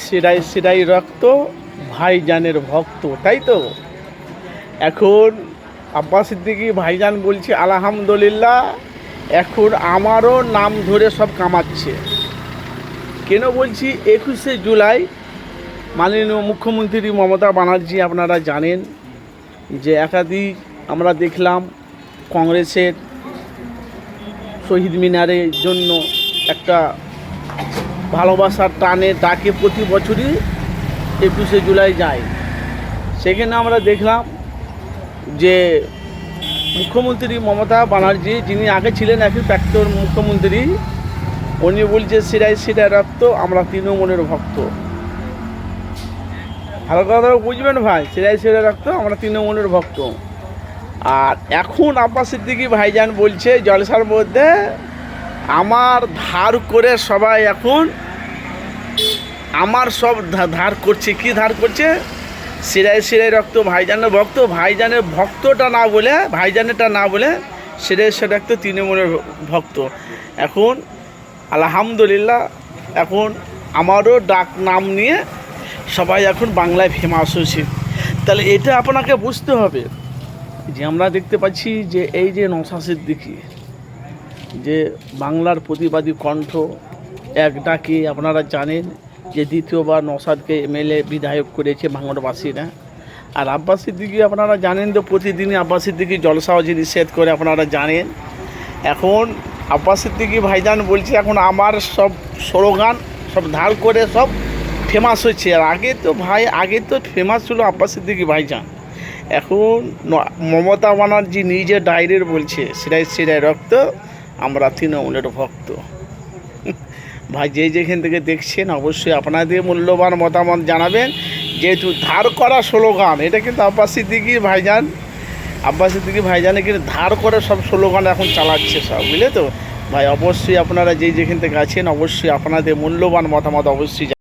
শিরায় শিরায় রক্ত, ভাইজানের ভক্ত, তাই তো? এখন আব্বাস সিদ্দিকী ভাইজান বলছে আলহামদুলিল্লাহ, এখন আমারও নাম ধরে সব কামাচ্ছে। কেন বলছি? 21শে জুলাই মাননীয় মুখ্যমন্ত্রী মমতা ব্যানার্জি, আপনারা জানেন যে একাধিক আমরা দেখলাম কংগ্রেসের শহীদ মিনারের জন্য একটা ভালোবাসার টানে ডাকে প্রতি বছরই 21শে জুলাই যায়। সেখানে আমরা দেখলাম যে মুখ্যমন্ত্রী মমতা ব্যানার্জি, যিনি আগে ছিলেন একই প্রাক্তন মুখ্যমন্ত্রী, উনি বলছে শিরায় শিরায় রক্ত, আমরা তৃণমূলের ভক্ত। ভালো কথা বুঝবেন ভাই, শিরায় শিরায় রক্ত, আমরা তৃণমূলের ভক্ত। আর এখন আব্বাস সিদ্দিকী ভাইজান বলছে জলসার মধ্যে, আমার ধার করে সবাই এখন আমার সব ধার করছে। কি ধার করছে? শিরায় শিরায় রক্ত, ভাইজানের ভক্ত। ভাইজানের ভক্তটা না বলে, ভাইজানেরটা না বলে শিরায় শিরায় রক্ত তৃণমূলের ভক্ত। এখন আলহামদুলিল্লাহ, এখন আমারও ডাক নাম নিয়ে সবাই এখন বাংলায় ফেমাস হয়েছে। তাহলে এটা আপনাকে বুঝতে হবে যে আমরা দেখতে পাচ্ছি যে এই যে নওশাদ সিদ্দিকী, যে বাংলার প্রতিবাদী কণ্ঠ, এক ডাকে আপনারা জানেন যে দ্বিতীয়বার নওশাদকে এমএলএ বিধায়ক করেছে ভাঙড়বাসীরা। আর আব্বাস সিদ্দিকী আপনারা জানেন তো প্রতিদিনই আব্বাস সিদ্দিকী জলসাও যে নিষেধ করে, আপনারা জানেন। এখন আব্বাস সিদ্দিকী ভাইজান বলছে এখন আমার সব স্লোগান সব ধার করে সব ফেমাস হচ্ছে। আর আগে তো ফেমাস ছিল আব্বাস সিদ্দিকী ভাইজান। এখন মমতা ব্যানার্জি নিজে ডাইরেক্ট বলছে শিরায় শিরায় রক্ত, আমরা তৃণমূলের ভক্ত। ভাই যেখান থেকে দেখছেন অবশ্যই আপনাদের মূল্যবান মতামত জানাবেন। যেহেতু ধার করা স্লোগান, এটা কিন্তু আব্বাস সিদ্দিকী ভাইজানে কিন্তু ধার করে সব স্লোগান এখন চালাচ্ছে সব, বুঝলে তো ভাই? অবশ্যই আপনারা যেখান থেকে আছেন অবশ্যই আপনাদের মূল্যবান মতামত অবশ্যই